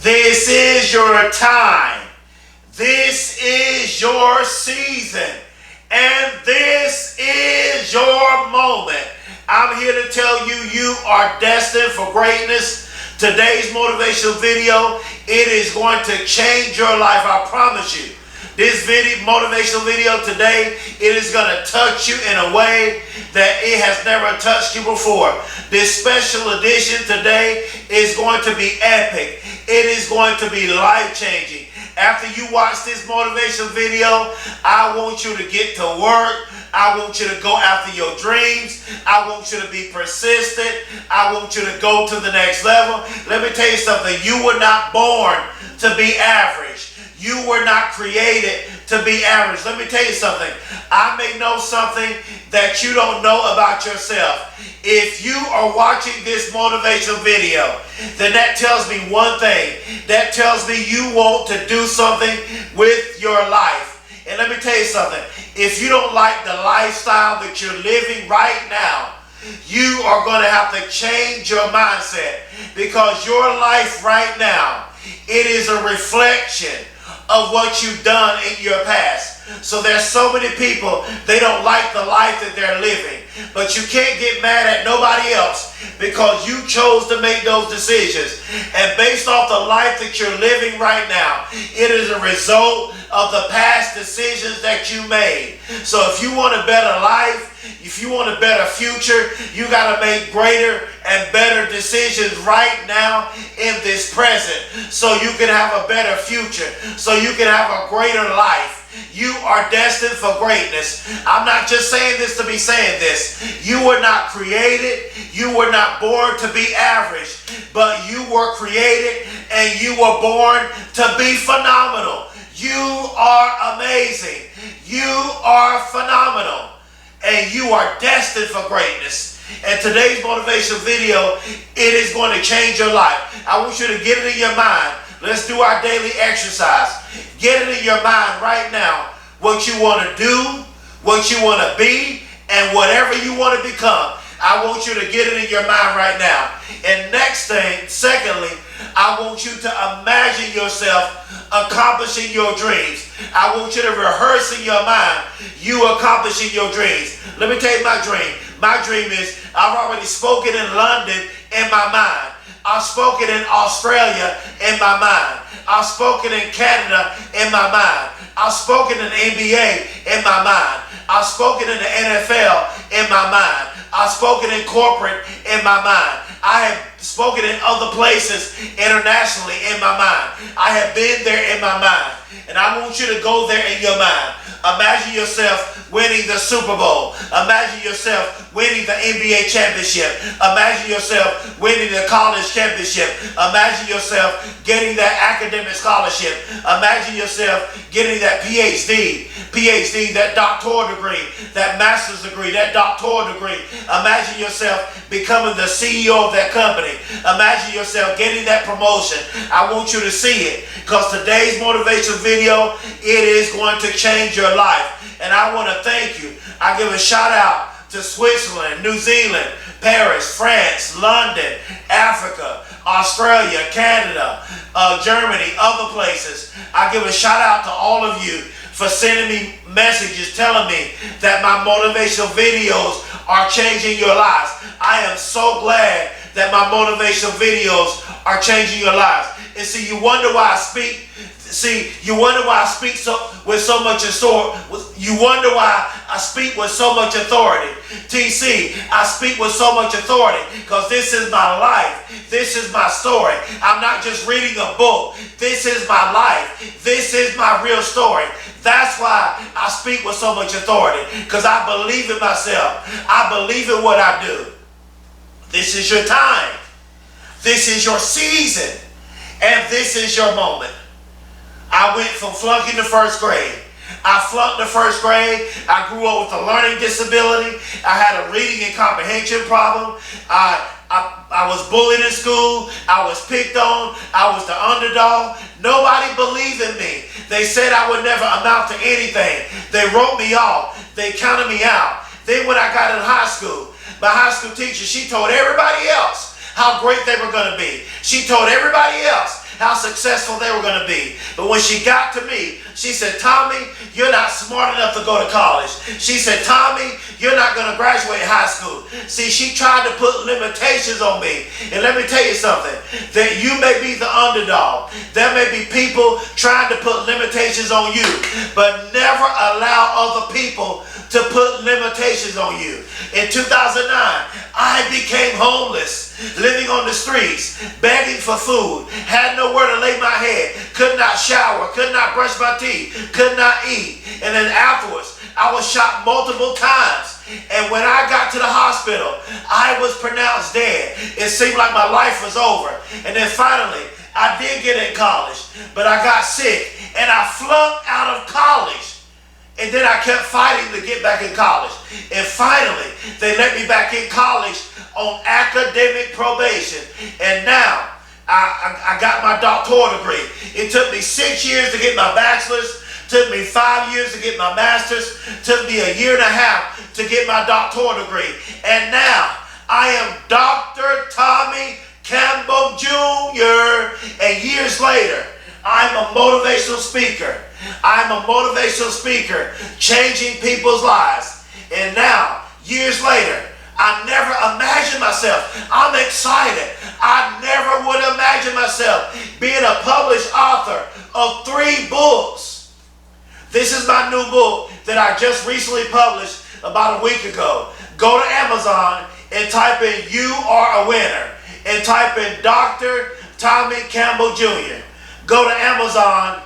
This is your time. This is your season. And this is your moment. I'm here to tell you, you are destined for greatness. Today's motivational video, it is going to change your life. I promise you. This motivational video today, it is going to touch you in a way that it has never touched you before. This special edition today is going to be epic. It is going to be life-changing. After you watch this motivational video, I want you to get to work. I want you to go after your dreams. I want you to be persistent. I want you to go to the next level. Let me tell you something. You were not born to be average. You were not created to be average. Let me tell you something. I may know something that you don't know about yourself. If you are watching this motivational video, then that tells me one thing. That tells me you want to do something with your life. And let me tell you something. If you don't like the lifestyle that you're living right now, you are going to have to change your mindset, because your life right now, it is a reflection of what you've done in your past. So there's so many people, they don't like the life that they're living. But you can't get mad at nobody else, because you chose to make those decisions. And based off the life that you're living right now, it is a result of the past decisions that you made. So if you want a better life, if you want a better future, you got to make greater and better decisions right now in this present, so you can have a better future, so you can have a greater life. You are destined for greatness. I'm not just saying this to be saying this. You were not created. You were not born to be average, but you were created and you were born to be phenomenal. You are amazing. You are phenomenal. And you are destined for greatness. And today's motivational video, it is going to change your life. I want you to get it in your mind. Let's do our daily exercise. Get it in your mind right now what you want to do, what you want to be, and whatever you want to become. I want you to get it in your mind right now. And secondly, I want you to imagine yourself accomplishing your dreams. I want you to rehearse in your mind you accomplishing your dreams. Let me tell you my dream. My dream is, I've already spoken in London in my mind. I've spoken in Australia in my mind. I've spoken in Canada in my mind. I've spoken in the NBA in my mind. I've spoken in the NFL in my mind. I've spoken in corporate in my mind. I have spoken in other places internationally in my mind. I have been there in my mind. And I want you to go there in your mind. Imagine yourself winning the Super Bowl. Imagine yourself winning the NBA championship. Imagine yourself winning the college championship. Imagine yourself getting that academic scholarship. Imagine yourself getting that PhD, that doctoral degree, that master's degree, that doctoral degree. Imagine yourself becoming the CEO of that company. Imagine yourself getting that promotion. I want you to see it, because today's motivational video, it is going to change your life. And I want to thank you. I give a shout out to Switzerland, New Zealand, Paris, France, London, Africa, Australia, Canada, Germany, other places. I give a shout out to all of you for sending me messages telling me that my motivational videos are changing your lives. I am so glad that my motivational videos are changing your lives. And see, you wonder why I speak. You wonder why I speak with so much authority. You wonder why I speak with so much authority. TC, I speak with so much authority because this is my life. This is my story. I'm not just reading a book. This is my life. This is my real story. That's why I speak with so much authority, because I believe in myself. I believe in what I do. This is your time. This is your season. And this is your moment. I went from flunking to first grade. I flunked the first grade. I grew up with a learning disability. I had a reading and comprehension problem. I was bullied in school. I was picked on. I was the underdog. Nobody believed in me. They said I would never amount to anything. They wrote me off. They counted me out. Then when I got in high school, my high school teacher, she told everybody else how great they were going to be. She told everybody else how successful they were going to be. But when she got to me, she said, Tommy, you're not smart enough to go to college. She said, Tommy, you're not going to graduate high school. See, she tried to put limitations on me. And let me tell you something, that you may be the underdog. There may be people trying to put limitations on you, but never allow other people to put limitations on you. In 2009, I became homeless, living on the streets, begging for food, had nowhere to lay my head, could not shower, could not brush my teeth, could not eat. And then afterwards, I was shot multiple times. And when I got to the hospital, I was pronounced dead. It seemed like my life was over. And then finally, I did get in college, but I got sick and I flunked out of college. And then I kept fighting to get back in college. And finally, they let me back in college on academic probation. And now, I got my doctoral degree. It took me 6 years to get my bachelor's. Took me 5 years to get my master's. Took me a year and a half to get my doctoral degree. And now, I am Dr. Tommy Campbell Jr. And years later, I'm a motivational speaker. I'm a motivational speaker, changing people's lives. And now, years later, I never imagined myself. I'm excited. I never would imagine myself being a published author of 3 books. This is my new book that I just recently published about a week ago. Go to Amazon and type in "You Are a Winner" and type in Dr. Tommy Campbell Jr. Go to Amazon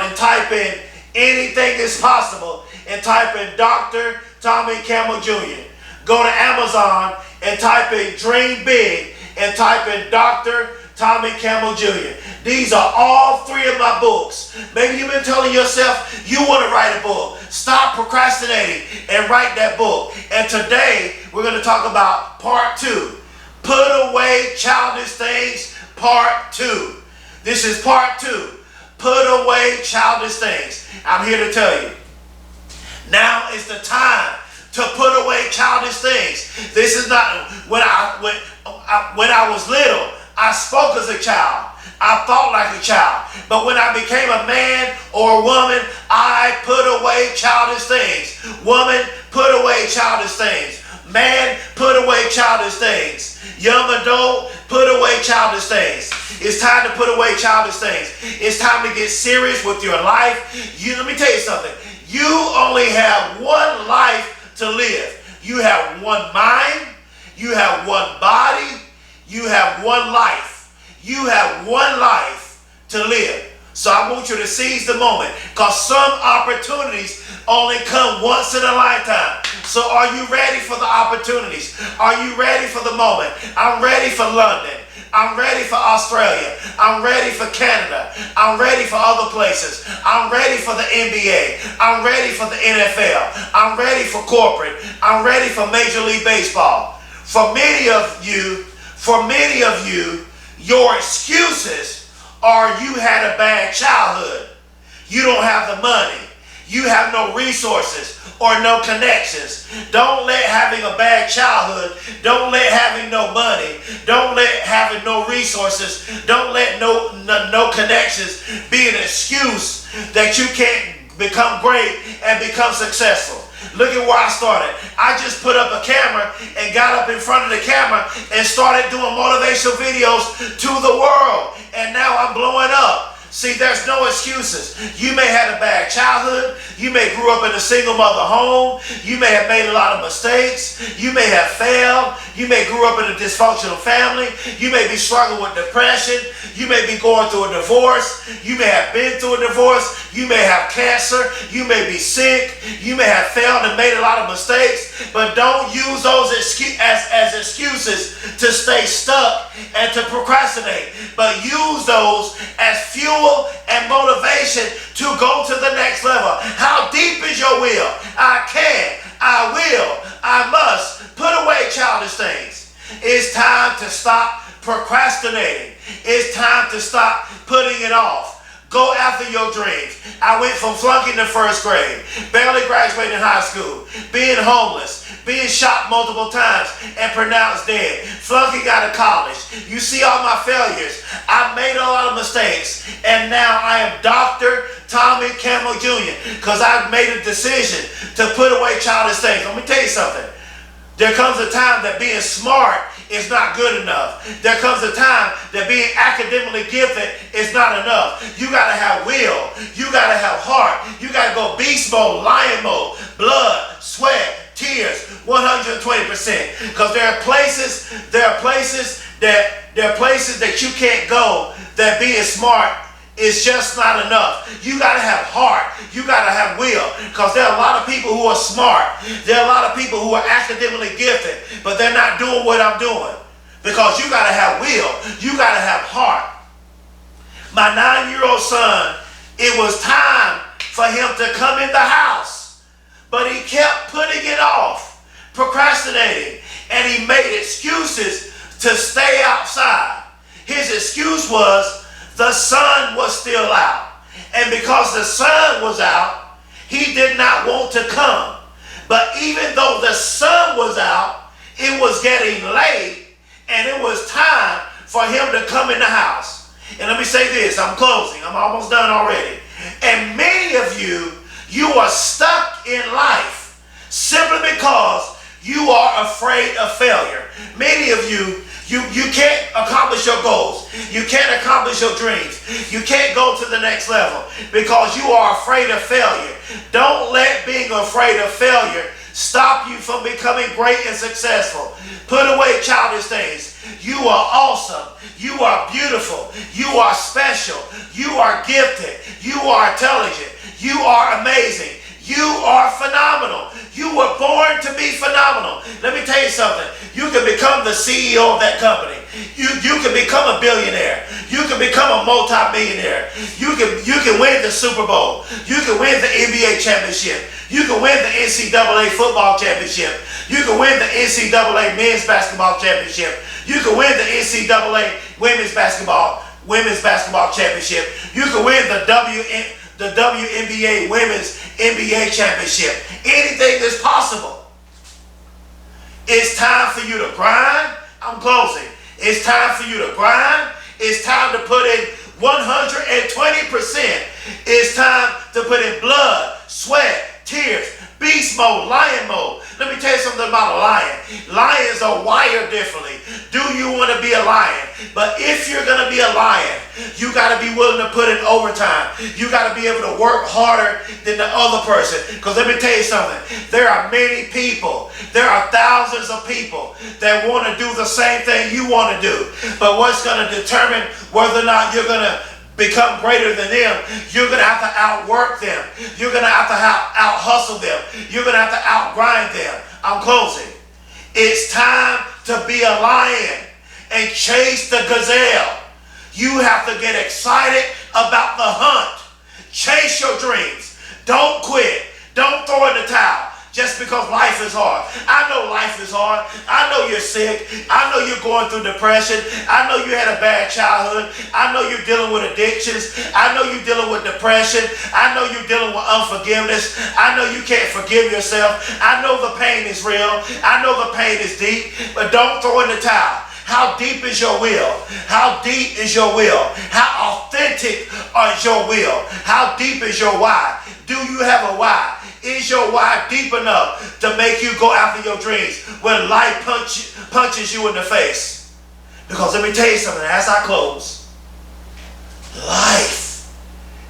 and type in "Anything is Possible" and type in Dr. Tommy Campbell Jr. Go to Amazon and type in "Dream Big" and type in Dr. Tommy Campbell Jr. These are all 3 of my books. Maybe you've been telling yourself you want to write a book. Stop procrastinating and write that book. And today we're going to talk about part 2. Put away childish things, part 2. This is part 2. Put away childish things. I'm here to tell you. Now is the time to put away childish things. This is not when I was little, I spoke as a child. I thought like a child. But when I became a man or a woman, I put away childish things. Woman, put away childish things. Man, put away childish things. Young adult, put away childish things. It's time to put away childish things. It's time to get serious with your life. Let me tell you something. You only have one life to live. You have one mind. You have one body. You have one life. You have one life to live. So I want you to seize the moment, because some opportunities only come once in a lifetime. So are you ready for the opportunities? Are you ready for the moment? I'm ready for London. I'm ready for Australia. I'm ready for Canada. I'm ready for other places. I'm ready for the NBA. I'm ready for the NFL. I'm ready for corporate. I'm ready for Major League Baseball. For many of you, your excuses are you had a bad childhood. You don't have the money. You have no resources or no connections. Don't let having a bad childhood, don't let having no money, don't let having no resources, don't let no connections be an excuse that you can't become great and become successful. Look at where I started. I just put up a camera and got up in front of the camera and started doing motivational videos to the world. And now I'm blowing up. See, there's no excuses. You may have a bad childhood. You may grew up in a single mother home. You may have made a lot of mistakes. You may have failed. You may grew up in a dysfunctional family. You may be struggling with depression. You may be going through a divorce. You may have been through a divorce. You may have cancer. You may be sick. You may have failed and made a lot of mistakes. But don't use those as excuses to stay stuck and to procrastinate. But use those as fuel and motivation to go to the next level. How deep is your will? I can, I will, I must. Put away childish things. It's time to stop procrastinating. It's time to stop putting it off. Go after your dreams. I went from flunking the first grade, barely graduating high school, being homeless, being shot multiple times and pronounced dead, flunking out of college. You see all my failures. I made a lot of mistakes, and now I am Dr. Tommy Campbell Jr. because I've made a decision to put away childish things. Let me tell you something. There comes a time that being smart is not good enough. There comes a time that being academically gifted is not enough. You got to have will. You got to have heart. You got to go beast mode, lion mode, blood, sweat, tears, 120%. Because there are places that you can't go that being smart is just not enough. You got to have heart. You got to have will. Because there are a lot of people who are smart. There are a lot of people who are academically gifted, but they're not doing what I'm doing. Because you got to have will. You got to have heart. My 9-year-old son, it was time for him to come in the house, but he kept putting it off, procrastinating, and he made excuses to stay outside. His excuse was the sun was still out. And because the sun was out, he did not want to come. But even though the sun was out, it was getting late, and it was time for him to come in the house. And let me say this, I'm closing, I'm almost done already. And many of you, you are stuck in life simply because you are afraid of failure. Many of you, you can't accomplish your goals. You can't accomplish your dreams. You can't go to the next level because you are afraid of failure. Don't let being afraid of failure stop you from becoming great and successful. Put away childish things. You are awesome. You are beautiful. You are special. You are gifted. You are intelligent. You are amazing. You are phenomenal. You were born to be phenomenal. Let me tell you something. You can become the CEO of that company. You can become a billionaire. You can become a multi-millionaire. You can win the Super Bowl. You can win the NBA championship. You can win the NCAA football championship. You can win the NCAA men's basketball championship. You can win the NCAA women's basketball championship. You can win the WNBA women's NBA championship. Anything is possible. It's time for you to grind. I'm closing. It's time for you to grind. It's time to put in 120%. It's time to put in blood, sweat, tears, beast mode, lion mode. Let me tell you something about a lion. Lions are wired differently. Do you want to be a lion? But if you're going to be a lion, you got to be willing to put in overtime. You got to be able to work harder than the other person. Because let me tell you something. There are many people. There are thousands of people that want to do the same thing you want to do. But what's going to determine whether or not you're going to become greater than them, you're going to have to outwork them. You're going to have to out-hustle them. You're going to have to out-grind them. I'm closing. It's time to be a lion and chase the gazelle. You have to get excited about the hunt. Chase your dreams. Don't quit. Don't throw in the towel just because life is hard. I know life is hard. I know you're sick. I know you're going through depression. I know you had a bad childhood. I know you're dealing with addictions. I know you're dealing with depression. I know you're dealing with unforgiveness. I know you can't forgive yourself. I know the pain is real. I know the pain is deep. But don't throw in the towel. How deep is your will? How deep is your will? How authentic is your will? How deep is your why? Do you have a why? Is your why deep enough to make you go after your dreams when life punches you in the face? Because let me tell you something, as I close, life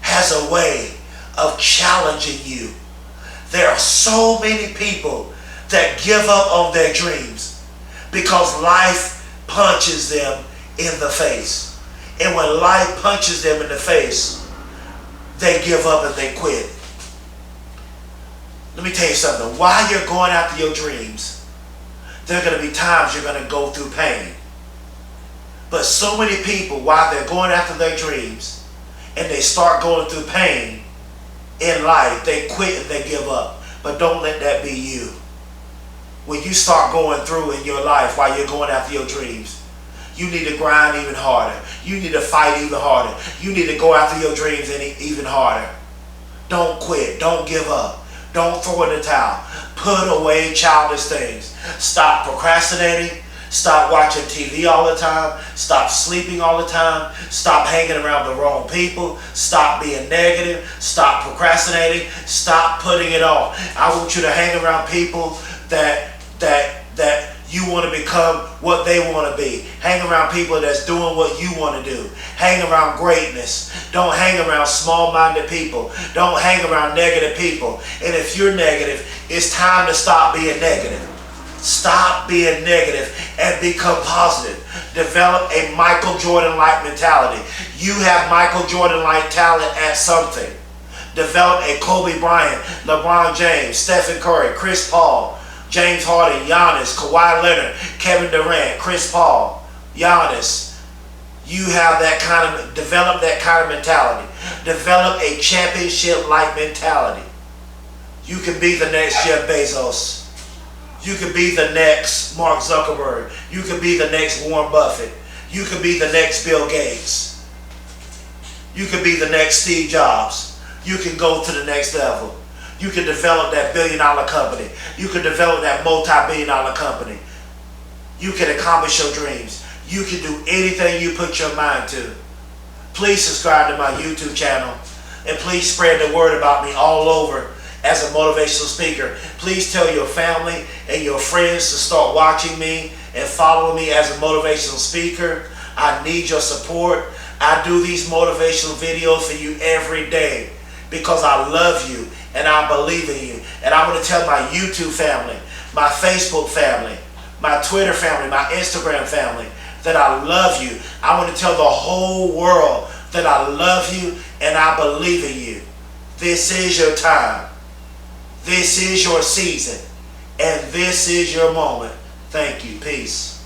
has a way of challenging you. There are so many people that give up on their dreams because life punches them in the face. And when life punches them in the face, they give up and they quit. Let me tell you something. While you're going after your dreams, there are going to be times you're going to go through pain. But so many people, while they're going after their dreams and they start going through pain in life, they quit and they give up. But don't let that be you. When you start going through in your life while you're going after your dreams, you need to grind even harder. You need to fight even harder. You need to go after your dreams even harder. Don't quit. Don't give up. Don't throw in the towel. Put away childish things. Stop procrastinating. Stop watching TV all the time. Stop sleeping all the time. Stop hanging around the wrong people. Stop being negative. Stop procrastinating. Stop putting it off. I want you to hang around people that you want to become what they want to be. Hang around people that's doing what you want to do. Hang around greatness. Don't hang around small-minded people. Don't hang around negative people. And if you're negative, it's time to stop being negative. Stop being negative and become positive. Develop a Michael Jordan-like mentality. You have Michael Jordan-like talent at something. Develop a Kobe Bryant, LeBron James, Stephen Curry, Chris Paul, James Harden, Giannis, Kawhi Leonard, Kevin Durant, Chris Paul, Giannis. You have that kind of, develop that kind of mentality. Develop a championship-like mentality. You can be the next Jeff Bezos. You could be the next Mark Zuckerberg. You could be the next Warren Buffett. You could be the next Bill Gates. You could be the next Steve Jobs. You can go to the next level. You can develop that billion-dollar company. You can develop that multi-billion-dollar company. You can accomplish your dreams. You can do anything you put your mind to. Please subscribe to my YouTube channel. And please spread the word about me all over as a motivational speaker. Please tell your family and your friends to start watching me and following me as a motivational speaker. I need your support. I do these motivational videos for you every day because I love you and I believe in you. And I want to tell my YouTube family, my Facebook family, my Twitter family, my Instagram family that I love you. I want to tell the whole world that I love you and I believe in you. This is your time. This is your season. And this is your moment. Thank you. Peace.